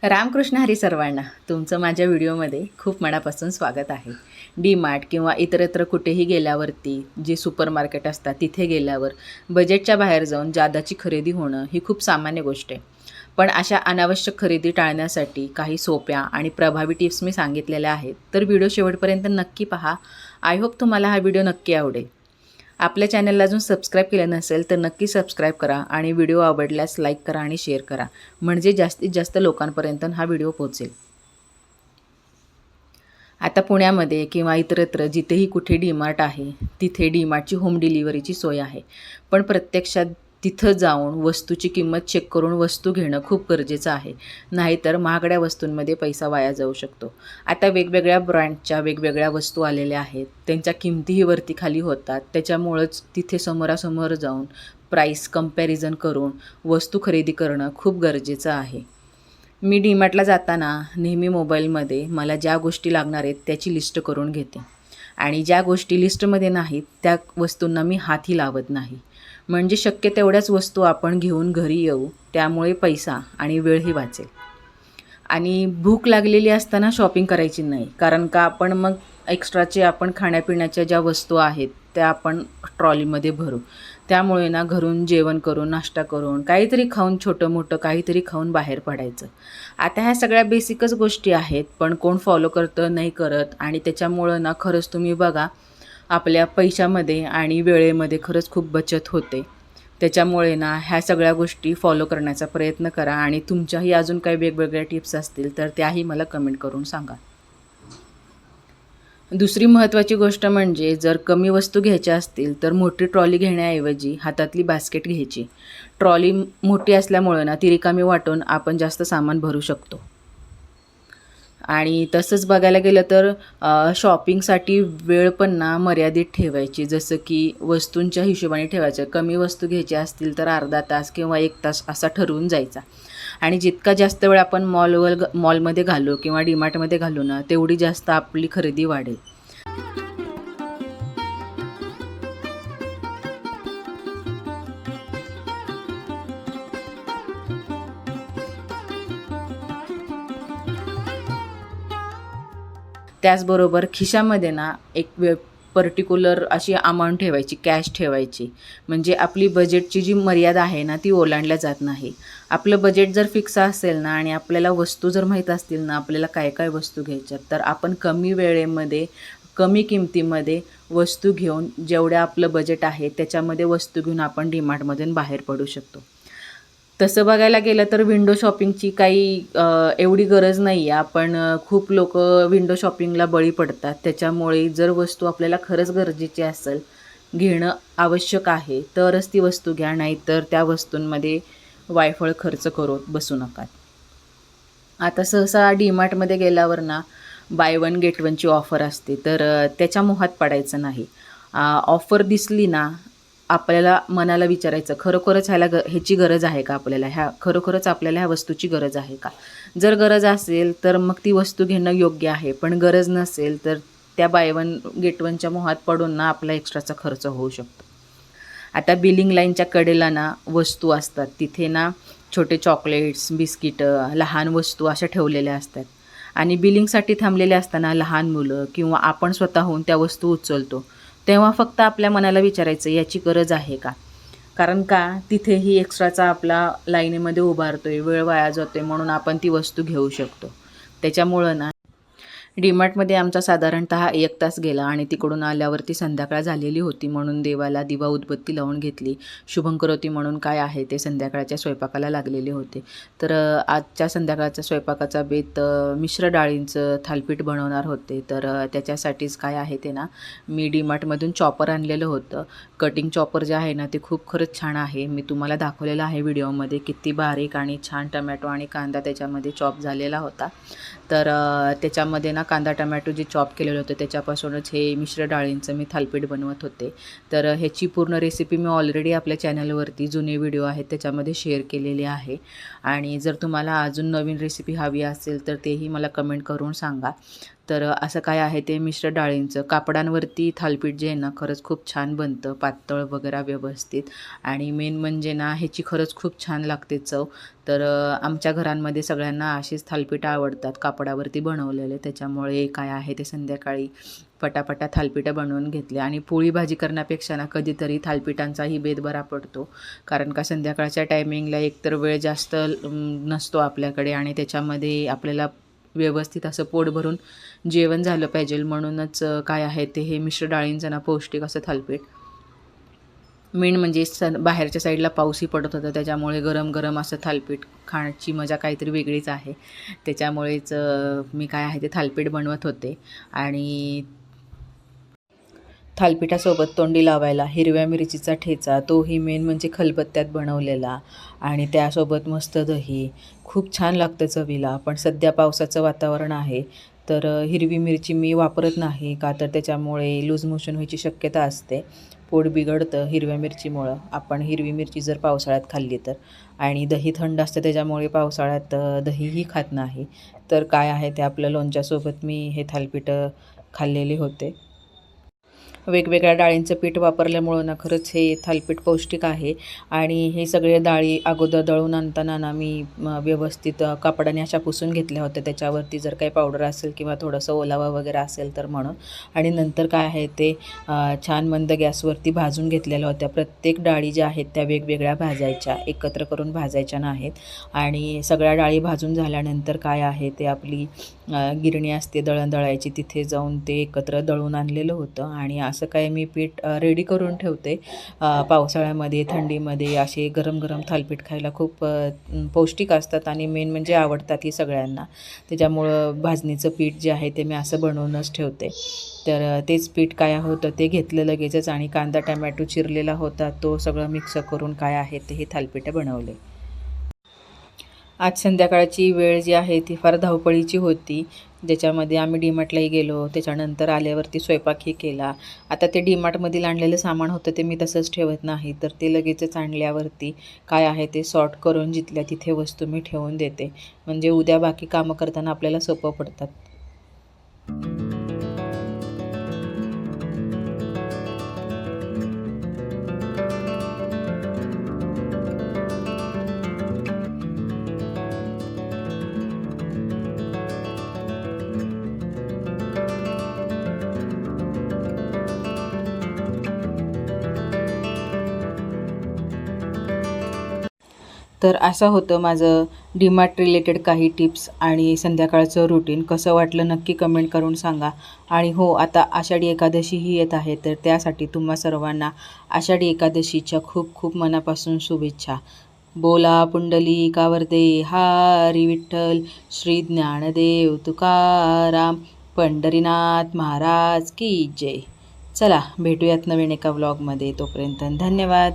रामकृष्ण हरी सर्वांना. तुमचं माझ्या व्हिडिओमध्ये खूप मनापासून स्वागत आहे. डी मार्ट किंवा इतरत्र कुठेही गेल्यावरती जे सुपर मार्केट असतात तिथे गेल्यावर बजेटच्या बाहेर जाऊन जादाची खरेदी होणं ही खूप सामान्य गोष्ट आहे. पण अशा अनावश्यक खरेदी टाळण्यासाठी काही सोप्या आणि प्रभावी टिप्स मी सांगितलेल्या आहेत. तर व्हिडिओ शेवटपर्यंत नक्की पहा. आय होप तुम्हाला हा व्हिडिओ नक्की आवडेल. आपल्या चॅनलला अजून सबस्क्राईब केलं नसेल तर नक्की सबस्क्राईब करा आणि व्हिडिओ आवडल्यास लाईक करा आणि शेअर करा, म्हणजे जास्तीत जास्त लोकांपर्यंत हा व्हिडिओ पोहोचेल. आता पुण्यामध्ये किंवा इतरत्र जिथेही कुठे डीमार्ट आहे तिथे डीमार्टची होम डिलिव्हरीची सोय आहे. पण प्रत्यक्षात तिथं जाऊन वस्तूची किंमत चेक करून वस्तू घेणं खूप गरजेचं आहे. नाहीतर महागड्या वस्तूंमध्ये पैसा वाया जाऊ शकतो. आता वेगवेगळ्या ब्रँडच्या वेगवेगळ्या वस्तू आलेल्या आहेत. त्यांच्या किमतीही वरती खाली होतात. त्याच्यामुळंच तिथे समोरासमोर जाऊन प्राईस कंपॅरिझन करून वस्तू खरेदी करणं खूप गरजेचं आहे. मी डीमार्टला जाताना नेहमी मोबाईलमध्ये मला ज्या गोष्टी लागणार आहेत त्याची लिस्ट करून घेते आणि ज्या गोष्टी लिस्टमध्ये नाहीत त्या वस्तूंना मी हातही लावत नाही. म्हणजे शक्य तेवढ्याच वस्तू आपण घेऊन घरी येऊ, त्यामुळे पैसा आणि वेळही वाचेल. आणि भूक लागलेली असताना शॉपिंग करायची नाही, कारण का आपण मग एक्स्ट्राचे आपण खाण्यापिण्याच्या ज्या वस्तू आहेत त्या आपण ट्रॉलीमध्ये भरू. त्यामुळे ना घरून जेवण करून नाश्ता करून काहीतरी खाऊन छोटं मोठं काहीतरी खाऊन बाहेर पडायचं. आता ह्या सगळ्या बेसिकच गोष्टी आहेत, पण कोण फॉलो करतं नाही करत. आणि त्याच्यामुळं ना खरंच तुम्ही बघा आपल्या पैशामध्ये आणि वेळेमध्ये खरंच खूप बचत होते. त्याच्यामुळे ना ह्या सगळ्या गोष्टी फॉलो करण्याचा प्रयत्न करा आणि तुमच्याही अजून काही वेगवेगळ्या टिप्स असतील तर त्याही मला कमेंट करून सांगा. दुसरी महत्त्वाची गोष्ट म्हणजे जर कमी वस्तू घ्यायच्या असतील तर मोठी ट्रॉली घेण्याऐवजी हातातली बास्केट घ्यायची. ट्रॉली मोठी असल्यामुळं ना ती रिकामी वाटून आपण जास्त सामान भरू शकतो. आणि तसंच बघायला गेलं तर शॉपिंगसाठी वेळ पण ना मर्यादित ठेवायची. जसं की वस्तूंच्या हिशोबाने ठेवायचं. कमी वस्तू घ्यायच्या असतील तर अर्धा तास किंवा 1 तास असा ठरवून जायचा. आणि जितका जास्त वेळ आपण मॉलमध्ये घालू किंवा डीमार्टमध्ये घालू ना तेवढी जास्त आपली खरेदी वाढेल. त्याचबरोबर खिशामध्ये ना एक पर्टिक्युलर अशी अमाऊंट ठेवायची, कॅश ठेवायची. म्हणजे आपली बजेटची जी मर्यादा आहे ना ती ओलांडल्या जात नाही. आपलं बजेट जर फिक्स असेल ना आणि आपल्याला वस्तू जर माहीत असतील ना आपल्याला काय काय वस्तू घ्यायच्यात, तर आपण कमी वेळेमध्ये कमी किमतीमध्ये वस्तू घेऊन जेवढं आपलं बजेट आहे त्याच्यामध्ये वस्तू घेऊन आपण डीमार्टमधून बाहेर पडू शकतो. तसं बघायला गेलं तर विंडो शॉपिंगची काही एवढी गरज नाही आहे. आपण खूप लोकं विंडो शॉपिंगला बळी पडतात. त्याच्यामुळे जर वस्तू आपल्याला खरंच गरजेची असेल, घेणं आवश्यक आहे, तरच ती वस्तू घ्या. नाहीतर त्या वस्तूंमध्ये वायफळ खर्च करू बसू नका. आता सहसा डीमार्टमध्ये गेल्यावर ना बाय वन गेट वनची ऑफर असते, तर त्याच्या मोहात पडायचं नाही. ऑफर दिसली ना आपल्याला मनाला विचारायचं खरोखरच ह्याची गरज आहे का आपल्याला, खरोखरच आपल्याला ह्या वस्तूची गरज आहे का. जर गरज असेल तर मग ती वस्तू घेणं योग्य आहे, पण गरज नसेल तर त्या बाय वन गेट वनच्या मोहात पडून ना आपला एक्स्ट्राचा खर्च होऊ शकतो. आता बिलिंग लाईनच्या कडेला ना वस्तू असतात, तिथे ना छोटे चॉकलेट्स, बिस्किटं, लहान वस्तू अशा ठेवलेल्या असतात. आणि बिलिंगसाठी थांबलेले असताना लहान मुलं किंवा आपण स्वतःहून त्या वस्तू उचलतो, तेव्हा फक्त आपल्या मनाला विचारायचं याची गरज आहे का. कारण का तिथेही एक्स्ट्राचा आपला लाईनीमध्ये उभारतोय, वेळ वाया जातोय, म्हणून आपण ती वस्तू घेऊ शकतो. त्याच्यामुळं ना डीमार्टमध्ये आमचा साधारणतः 1 तास गेला आणि तिकडून आल्यावरती संध्याकाळ झालेली होती, म्हणून देवाला दिवा उदबत्ती लावून घेतली. शुभंकरोती म्हणून काय आहे ते संध्याकाळच्या स्वयंपाकाला लागलेले होते. तर आजच्या संध्याकाळच्या स्वयंपाकाचा बेत मिश्र डाळींचं थालीपीठ बनवणार होते. तर त्याच्यासाठीच काय आहे ते ना मी डीमार्टमधून चॉपर आणलेलं होतं. कटिंग चॉपर जे आहे ना ते खूप खरंच छान आहे. मी तुम्हाला दाखवलेलं आहे व्हिडिओमध्ये किती बारीक आणि छान टमॅटो आणि कांदा त्याच्यामध्ये चॉप झालेला होता. तर त्याच्यामध्ये ना कांदा टमॅटो जे चॉप केलेलं होतं त्याच्यापासूनच हे मिश्र डाळींचं मी थालीपीठ बनवत होते. तर ह्याची पूर्ण रेसिपी मी ऑलरेडी आपल्या चॅनलवरती जुने व्हिडिओ आहेत त्याच्यामध्ये शेअर केलेली आहे. आणि जर तुम्हाला अजून नवीन रेसिपी हवी असेल तर तेही मला कमेंट करून सांगा. तर असं काय आहे ते मिश्र डाळींचं कापडांवरती थालीपीठ जे आहे ना खरंच खूप छान बनतं, पातळ वगैरे व्यवस्थित. आणि मेन म्हणजे ना ह्याची खरंच खूप छान लागते चव. तर आमच्या घरांमध्ये सगळ्यांना अशीच थालीपीठं आवडतात, कापडावरती बनवलेले. त्याच्यामुळे काय आहे ते संध्याकाळी पटापटा थालीपीठं बनवून घेतले. आणि पोळी भाजी करण्यापेक्षा ना कधीतरी थालीपीठांचाही बेत बरा पडतो. कारण का संध्याकाळच्या टायमिंगला एकतर वेळ जास्त नसतो आपल्याकडे, आणि त्याच्यामध्ये आपल्याला व्यवस्थित असं पोट भरून जेवण झालं पाहिजे. म्हणूनच काय आहे ते हे मिश्र डाळींचं ना पौष्टिक असं थालीपीठ. मेन म्हणजे बाहेरच्या साईडला पाऊसही पडत होता, त्याच्यामुळे गरम गरम असं थालीपीठ खाण्याची मजा काहीतरी वेगळीच आहे. त्याच्यामुळेच मी काय आहे ते थालीपीठ बनवत होते. आणि थालीपीठासोबत तोंडी लावायला हिरव्या मिरचीचा ठेचा, तोही मेन म्हणजे खलबत्त्यात बनवलेला, आणि त्यासोबत मस्त दही. खूप छान लागतं चवीला. पण सध्या पावसाचं वातावरण आहे, तर हिरवी मिरची मी वापरत नाही, का तर त्याच्यामुळे लूज मोशन व्हायची शक्यता असते. पोट बिघडतं हिरव्या मिरचीमुळं. आपण हिरवी मिरची जर पावसाळ्यात खाल्ली तर. आणि दही थंड असतं, त्याच्यामुळे पावसाळ्यात दहीही खात नाही. तर काय आहे ते आपलं लोणच्यासोबत मी हे थालीपीठं खाल्लेले होते. वेगवेगळ्या डाळींचं पीठ वापरल्यामुळं ना खरंच हे थालीपीठ पौष्टिक आहे. आणि हे सगळे डाळी अगोदर दळून आणताना ना मी व्यवस्थित कापडाने अशा पुसून घेतल्या होत्या, त्याच्यावरती जर काही पावडर असेल किंवा थोडंसं ओलावा वगैरे असेल तर म्हणून. आणि नंतर काय आहे ते छान मंद गॅसवरती भाजून घेतलेल्या होत्या. प्रत्येक डाळी ज्या आहेत त्या वेगवेगळ्या भाजायच्या, एकत्र करून भाजायच्या नाहीत. आणि सगळ्या डाळी भाजून झाल्यानंतर काय आहे ते आपली गिरणी असते दळण दळायची, तिथे जाऊन ते एकत्र दळून आणलेलं होतं. आणि असं काय मी पीठ रेडी करून ठेवते. पावसाळ्यामध्ये थंडीमध्ये असे गरम गरम थालीपीठ खायला खूप पौष्टिक असतात, आणि मेन म्हणजे आवडतात ही सगळ्यांना. त्याच्यामुळं भाजणीचं पीठ जे आहे ते मी असं बनवूनच ठेवते. तर तेच पीठ काय होतं ते घेतलं लगेचच, आणि कांदा टमॅटो चिरलेला होता तो सगळं मिक्स करून काय आहे ते हे थालीपीठं बनवले. आज संध्याकाळची वेळ जी आहे ती फार धावपळीची होती, ज्याच्यामध्ये आम्ही डीमार्टलाही गेलो, त्याच्यानंतर आल्यावरती स्वयंपाकही केला. आता ते डीमार्टमधील आणलेलं सामान होतं ते मी तसंच ठेवत नाही, तर ते लगेचच आणल्यावरती काय आहे ते सॉर्ट करून जिथल्या तिथे वस्तू मी ठेवून देते, म्हणजे उद्या बाकी कामं करताना आपल्याला सोपं पडतात. तर असं होतं माझं डीमार्ट रिलेटेड काही टिप्स आणि संध्याकाळचं रुटीन. कसं वाटलं नक्की कमेंट करून सांगा. आणि हो, आता आषाढी एकादशीही येत आहे, तर त्यासाठी तुम्हा सर्वांना आषाढी एकादशीच्या खूप खूप मनापासून शुभेच्छा. बोला पुंडलिकावरदे हरी विठ्ठल, श्री ज्ञानदेव तुकाराम, पंढरीनाथ महाराज की जय. चला भेटूयात नवीन एका व्लॉगमध्ये. तोपर्यंत धन्यवाद.